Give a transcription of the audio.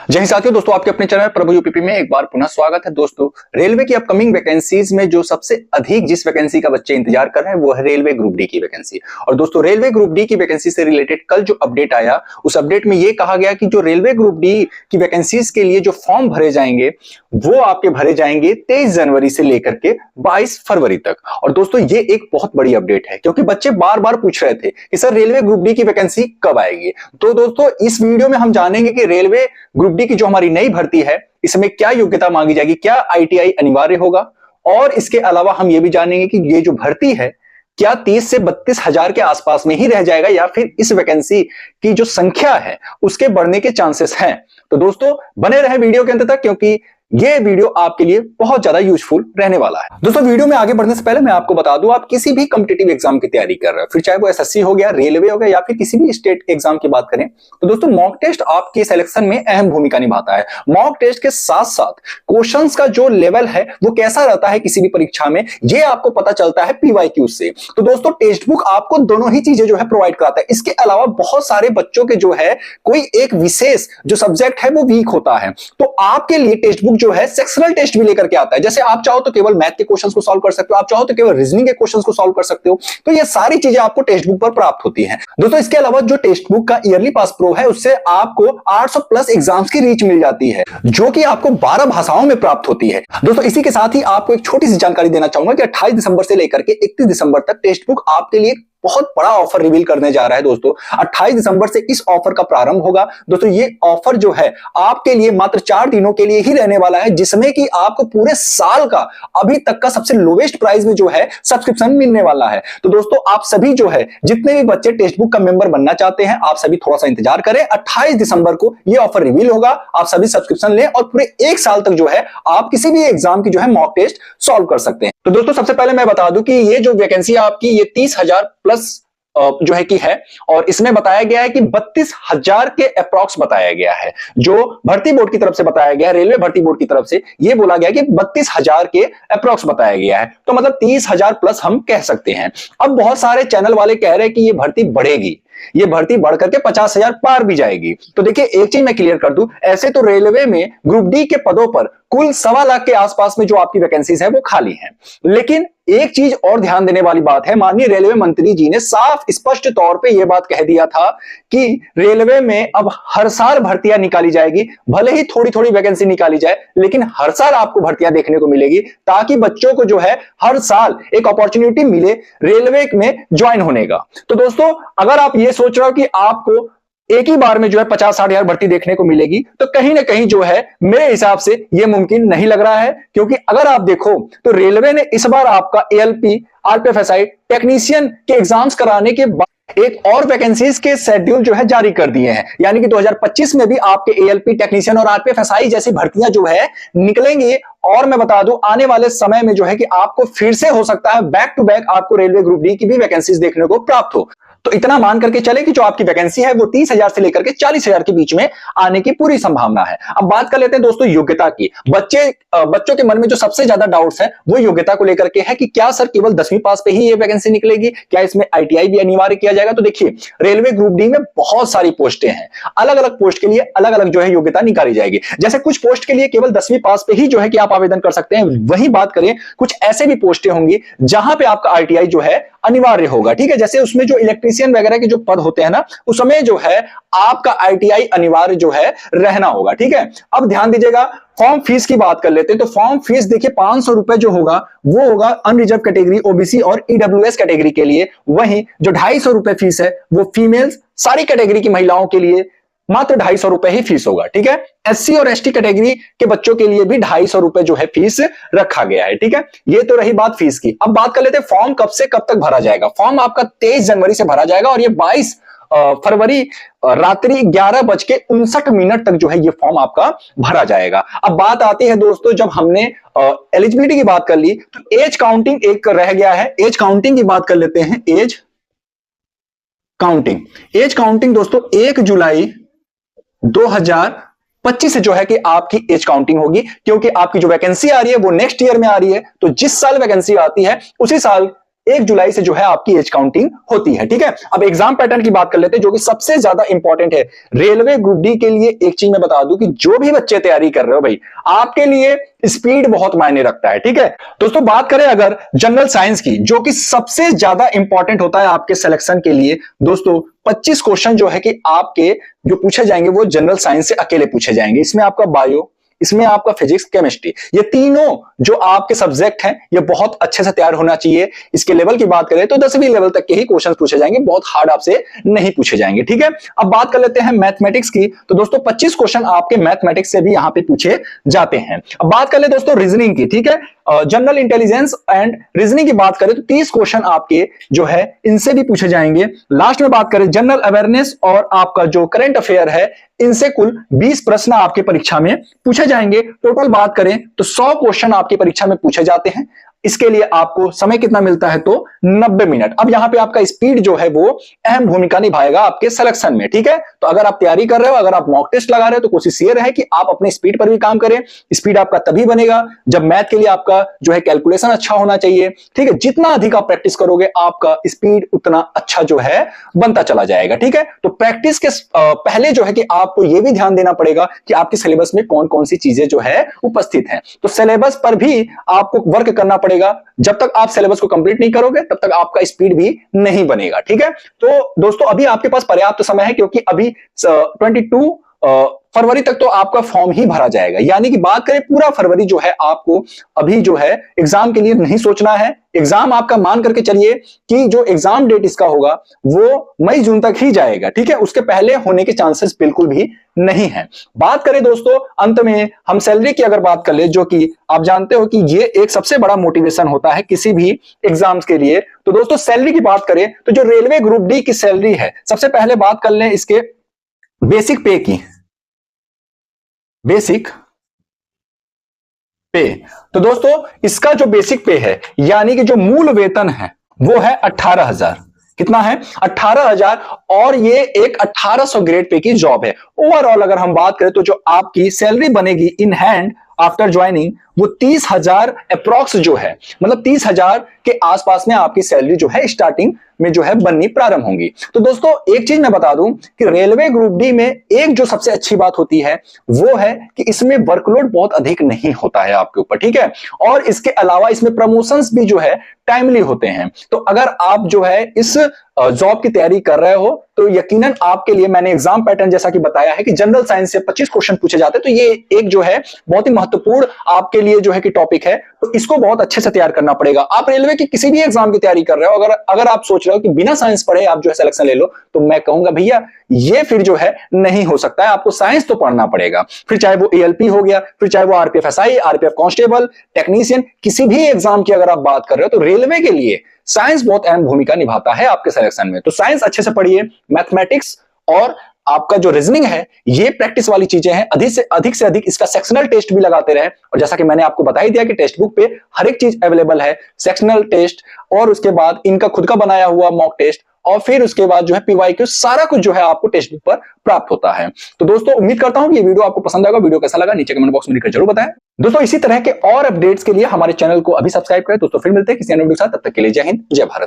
जय हिंद साथियों, दोस्तों आपके अपने चैनल प्रभु यूपीपी में एक बार पुनः स्वागत है। दोस्तों रेलवे की अपकमिंग वैकेंसीज में जो सबसे अधिक जिस वैकेंसी का बच्चे इंतजार कर रहे हैं वो है रेलवे ग्रुप डी की वैकेंसी। और दोस्तों रेलवे ग्रुप डी की वैकेंसी से रिलेटेड कल जो अपडेट आया उस अपडेट में ये कहा गया कि जो रेलवे ग्रुप डी की वैकेंसीज के लिए जो फॉर्म भरे जाएंगे वो आपके भरे जाएंगे 23 जनवरी से लेकर के 22 फरवरी तक। और दोस्तों ये एक बहुत बड़ी अपडेट है क्योंकि बच्चे बार बार पूछ रहे थे कि सर रेलवे ग्रुप डी की वैकेंसी कब आएगी। तो दोस्तों इस वीडियो में हम जानेंगे कि रेलवे ग्रुप डी की जो हमारी नई भर्ती है इसमें क्या योग्यता मांगी जाएगी, क्या आईटीआई अनिवार्य होगा, और इसके अलावा हम ये भी जानेंगे कि ये जो भर्ती है क्या 30 से 32 हजार के आसपास में ही रह जाएगा या फिर इस वैकेंसी की जो संख्या है उसके बढ़ने के चांसेस हैं। तो दोस्तों बने रहे वीडियो के अंत तक क्योंकि ये वीडियो आपके लिए बहुत ज्यादा यूजफुल रहने वाला है। दोस्तों वीडियो में आगे बढ़ने से पहले मैं आपको बता दूं, आप किसी भी कॉम्पिटिटिव एग्जाम की तैयारी कर रहे हो, फिर चाहे वो एसएससी हो गया, रेलवे हो गया या फिर किसी भी स्टेट एग्जाम की बात करें, तो दोस्तों मॉक टेस्ट आपके सिलेक्शन में अहम भूमिका निभाता है। मॉक टेस्ट के साथ साथ क्वेश्चंस का जो लेवल है वो कैसा रहता है किसी भी परीक्षा में, ये आपको पता चलता है पीवाईक्यू से। तो दोस्तों टेक्स्ट बुक आपको दोनों ही चीजें जो है प्रोवाइड कराता है। इसके अलावा बहुत सारे बच्चों के जो है कोई एक विशेष जो सब्जेक्ट है वो वीक होता है, तो आपके लिए टेक्स्ट बुक जो है सेक्शनल टेस्ट भी लेकर के आता है। जैसे आप चाहो तो केवल मैथ के क्वेश्चंस को सॉल्व कर सकते हो, आप चाहो तो केवल रीजनिंग के क्वेश्चंस को सॉल्व कर सकते हो। तो ये सारी चीजें आपको टेक्स्ट बुक पर प्राप्त होती हैं। दोस्तों इसके अलावा जो टेक्स्ट बुक का ईयरली पास प्रो है उससे आपको 800 प्लस एग्जाम्स की रीच मिल जाती है जो कि आपको 12 भाषाओं में प्राप्त होती है। दोस्तों इसी के साथ ही आपको एक छोटी सी जानकारी देना चाहूंगा कि 28 दिसंबर से लेकर के 31 दिसंबर तक टेक्स्ट बुक आपके लिए बहुत बड़ा ऑफर रिवील करने जा रहा है। दोस्तों 28 दिसंबर से इस ऑफर का प्रारंभ होगा। दोस्तों ये ऑफर जो है आपके लिए मात्र 4 दिनों के लिए ही रहने वाला है, जिसमें कि आपको पूरे साल का अभी तक का सबसे लोवेस्ट प्राइस में जो है सब्सक्रिप्शन मिलने वाला है। तो दोस्तों आप सभी जो है जितने भी बच्चे टेक्स्ट बुक का मेंबर बनना चाहते हैं आप सभी थोड़ा सा इंतजार करें। 28 दिसंबर को ये ऑफर रिवील होगा, आप सभी सब्सक्रिप्शन लें और पूरे एक साल तक जो है आप किसी भी एग्जाम की जो है मॉक टेस्ट सॉल्व कर सकते हैं। तो दोस्तों सबसे पहले मैं बता दूं कि ये जो वैकेंसी आपकी ये 30,000 प्लस जो है कि है, और इसमें बताया गया है कि 32,000 के अप्रॉक्स बताया गया है। जो भर्ती बोर्ड की तरफ से बताया गया है, रेलवे भर्ती बोर्ड की तरफ से ये बोला गया कि 32,000 के अप्रॉक्स बताया गया है, तो मतलब 30,000 प्लस हम कह सकते हैं। अब बहुत सारे चैनल वाले कह रहे हैं कि ये भर्ती बढ़ेगी, ये भर्ती बढ़कर के 50,000 पार भी जाएगी। तो देखिए एक चीज मैं क्लियर कर दूं, ऐसे तो रेलवे में ग्रुप डी के पदों पर कुल 1.25 लाख के आसपास में जो आपकी वैकेंसीज है वो खाली हैं। लेकिन एक चीज और ध्यान देने वाली बात है, माननीय रेलवे मंत्री जी ने साफ स्पष्ट तौर पे यह बात कह दिया था कि रेलवे में अब हर साल भर्तियां निकाली जाएगी, भले ही थोड़ी थोड़ी वैकेंसी निकाली जाए लेकिन हर साल आपको भर्तियां देखने को मिलेगी, ताकि बच्चों को जो है हर साल एक अपॉर्चुनिटी मिले रेलवे में ज्वाइन होने का। तो दोस्तों अगर आप ये सोच रहे हो कि आपको एक ही बार में जो है 50-60 हजार भर्ती देखने को मिलेगी, तो कहीं ना कहीं जो है मेरे हिसाब से यह मुमकिन नहीं लग रहा है। क्योंकि अगर आप देखो तो रेलवे ने इस बार आपका एएलपी आरपीएफएसआई टेक्नीशियन के एग्जाम्स कराने के बाद एक और वैकेंसीज के शेड्यूल जो है जारी कर दिए हैं, यानी कि 2025 में भी आपके एएलपी टेक्नीशियन और आरपीएफएसआई जैसी भर्तियां जो है निकलेंगी। और मैं बता दूं आने वाले समय में जो है कि आपको फिर से हो सकता है बैक टू बैक आपको रेलवे ग्रुप डी की भी वैकेंसीज देखने को प्राप्त हो। तो इतना मान करके चले कि जो आपकी वैकेंसी है वो 30,000 से लेकर के 40,000 के बीच में आने की पूरी संभावना है। अब बात कर लेते हैं दोस्तों योग्यता की। बच्चों के मन में जो सबसे ज्यादा डाउट्स है वो योग्यता को लेकर के है कि क्या सर केवल 10वीं पास पे ही ये वैकेंसी निकलेगी, क्या इसमें आईटीआई भी अनिवार्य किया जाएगा। तो देखिए रेलवे ग्रुप डी में बहुत सारी पोस्टें हैं, अलग अलग पोस्ट के लिए अलग अलग जो है योग्यता निकाली जाएगी। जैसे कुछ पोस्ट के लिए केवल 10वीं पास पे ही जो है कि आप आवेदन कर सकते हैं, वही बात करें कुछ ऐसे भी पोस्टें होंगी जहां पे आपका आईटीआई जो है अनिवार्य होगा। ठीक है, जैसे उसमें जो इलेक्ट्रीशियन वगैरह के जो पद होते हैं ना, उसमें जो है आपका आईटीआई अनिवार्य जो है रहना होगा। ठीक है, अब ध्यान दीजिएगा फॉर्म फीस की बात कर लेते हैं। तो फॉर्म फीस देखिए 500 रुपए जो होगा वो होगा अनरिजर्व कैटेगरी, ओबीसी और ईडब्ल्यूएस कैटेगरी के लिए। वहीं जो 250 रुपए फीस है वो फीमेल्स सारी कैटेगरी की महिलाओं के लिए मात्र 250 रुपए ही फीस होगा। ठीक है, एससी और एसटी कैटेगरी के बच्चों के लिए भी 250 रुपए जो है फीस रखा गया है। ठीक है, ये तो रही बात फीस की। अब बात कर लेते हैं फॉर्म कब से कब तक भरा जाएगा। फॉर्म आपका 23 जनवरी से भरा जाएगा और ये 22 फरवरी रात्रि 11:59 तक जो है ये फॉर्म आपका भरा जाएगा। अब बात आती है दोस्तों, जब हमने एलिजिबिलिटी की बात कर ली तो एज काउंटिंग एक रह गया है। एज काउंटिंग की बात कर लेते हैं। एज काउंटिंग दोस्तों 1 जुलाई 2025 से जो है कि आपकी एज काउंटिंग होगी, क्योंकि आपकी जो वैकेंसी आ रही है वो नेक्स्ट ईयर में आ रही है। तो जिस साल वैकेंसी आती है उसी साल 1 जुलाई से जो है आपकी एज काउंटिंग होती है। ठीक है, अब एग्जाम पैटर्न की बात कर लेते हैं जो कि सबसे ज्यादा इंपॉर्टेंट है रेलवे ग्रुप डी के लिए। एक चीज मैं बता दूं कि जो भी बच्चे तैयारी कर रहे हो भाई, आपके लिए स्पीड बहुत मायने रखता है। ठीक है दोस्तों, बात करें अगर जनरल साइंस की, जो कि सबसे ज्यादा इंपॉर्टेंट होता है आपके सिलेक्शन के लिए दोस्तों, 25 क्वेश्चन जो है कि आपके जो पूछे जाएंगे वो जनरल साइंस से अकेले पूछे जाएंगे। इसमें आपका बायो, इसमें आपका फिजिक्स, केमिस्ट्री, ये तीनों जो आपके सब्जेक्ट हैं ये बहुत अच्छे से तैयार होना चाहिए। इसके लेवल की बात करें तो 10वीं लेवल तक के ही क्वेश्चंस पूछे जाएंगे, बहुत हार्ड आपसे नहीं पूछे जाएंगे। ठीक है, अब बात कर लेते हैं मैथमेटिक्स की, तो दोस्तों 25 क्वेश्चन आपके मैथमेटिक्स से भी यहां पे पूछे जाते हैं। अब बात कर ले दोस्तों रीजनिंग की। ठीक है, जनरल इंटेलिजेंस एंड रीजनिंग की बात करें तो 30 क्वेश्चन आपके जो है इनसे भी पूछे जाएंगे। लास्ट में बात करें जनरल अवेयरनेस और आपका जो करंट अफेयर है, इनसे कुल 20 प्रश्न आपके परीक्षा में पूछे जाएंगे। टोटल बात करें तो 100 क्वेश्चन आपकी परीक्षा में पूछे जाते हैं। इसके लिए आपको समय कितना मिलता है तो 90 मिनट। अब यहां पे आपका स्पीड जो है वो अहम भूमिका निभाएगा आपके सिलेक्शन में। ठीक है, तो अगर आप तैयारी कर रहे हो, अगर आप मॉक टेस्ट लगा रहे हो, तो कोशिश ये रहे कि आप अपने स्पीड पर भी काम करें। स्पीड आपका तभी बनेगा जब मैथ के लिए आपका जो है कैलकुलेशन अच्छा होना चाहिए। ठीक है, जितना अधिक आप प्रैक्टिस करोगे आपका स्पीड उतना अच्छा जो है बनता चला जाएगा। ठीक है, तो प्रैक्टिस के पहले जो है कि आपको यह भी ध्यान देना पड़ेगा कि आपके सिलेबस में कौन कौन सी चीजें जो है उपस्थित हैं। तो सिलेबस पर भी आपको वर्क करना पड़ेगा। जब तक आप सिलेबस को कंप्लीट नहीं करोगे तब तक आपका स्पीड भी नहीं बनेगा। ठीक है, तो दोस्तों अभी आपके पास पर्याप्त समय है, क्योंकि अभी 22 फरवरी तक तो आपका फॉर्म ही भरा जाएगा। यानी कि बात करें पूरा फरवरी जो है आपको अभी जो है एग्जाम के लिए नहीं सोचना है। एग्जाम आपका मान करके चलिए कि जो एग्जाम डेट इसका होगा वो मई जून तक ही जाएगा। ठीक है, उसके पहले होने के चांसेस बिल्कुल भी नहीं है। बात करें दोस्तों अंत में हम सैलरी की अगर बात कर ले, जो कि आप जानते हो कि ये एक सबसे बड़ा मोटिवेशन होता है किसी भी एग्जाम्स के लिए। तो दोस्तों सैलरी की बात करें तो जो रेलवे ग्रुप डी की सैलरी है, सबसे पहले बात कर लें इसके बेसिक पे की। बेसिक पे, तो दोस्तों इसका जो बेसिक पे है यानी कि जो मूल वेतन है वो है 18,000। कितना है? 18,000। और ये एक 1800 ग्रेड पे की जॉब है। ओवरऑल अगर हम बात करें तो जो आपकी सैलरी बनेगी इन हैंड आफ्टर ज्वाइनिंग वो 30,000 अप्रॉक्स जो है, मतलब 30,000 के आसपास में आपकी सैलरी जो है स्टार्टिंग में जो है बननी प्रारंभ होंगी। तो दोस्तों एक चीज मैं बता दूं कि रेलवे ग्रुप डी में एक जो सबसे अच्छी बात होती है वो है कि इसमें वर्कलोड बहुत अधिक नहीं होता है आपके ऊपर। ठीक है, और इसके अलावा इसमें प्रमोशंस भी जो है टाइमली होते हैं। तो अगर आप जो है इस जॉब की तैयारी कर रहे हो तो यकीनन आपके लिए मैंने एग्जाम पैटर्न जैसा कि बताया है कि जनरल साइंस से 25 क्वेश्चन पूछे जाते हैं, तो ये एक जो है बहुत ही महत्वपूर्ण आपके लिए जो है कि टॉपिक है, तो इसको बहुत अच्छे से तैयार करना पड़ेगा। आप रेलवे की किसी भी एग्जाम की तैयारी कर रहे हो, अगर आप सोच रहे हो कि बिना साइंस पढ़े आप जो है सिलेक्शन ले लो, तो मैं कहूंगा भैया ये फिर जो है नहीं हो सकता है। आपको साइंस तो पढ़ना पड़ेगा, फिर चाहे वो एएलपी हो गया, फिर चाहे वो RPF SI, RPF constable, technician, किसी भी एग्जाम की अगर आप बात कर रहे हो तो रेलवे के लिए साइंस बहुत अहम भूमिका निभाता है आपके सिलेक्शन में। तो साइंस अच्छे से पढ़िए, मैथमेटिक्स और आपका जो रीजनिंग है ये प्रैक्टिस वाली चीजें हैं। अधिक से अधिक इसका सेक्शनल टेस्ट भी लगाते रहे, और जैसा कि मैंने आपको बता ही दिया कि टेक्स्ट बुक पे हर एक चीज अवेलेबल है, सेक्शनल टेस्ट और उसके बाद इनका खुद का बनाया हुआ मॉक टेस्ट, और फिर उसके बाद जो है पीवाईक्यू, सारा कुछ जो है आपको टेक्स्ट बुक पर प्राप्त होता है। तो दोस्तों उम्मीद करता हूं कि ये वीडियो आपको पसंद आएगा। वीडियो कैसा लगा नीचे कमेंट बॉक्स में लिखकर जरूर बताएं। दोस्तों इसी तरह के और अपडेट्स के लिए हमारे चैनल को अभी सब्सक्राइब करें। दोस्तों फिर मिलते हैं किसी अन्य वीडियो के साथ, तब तक के लिए जय हिंद, जय भारत।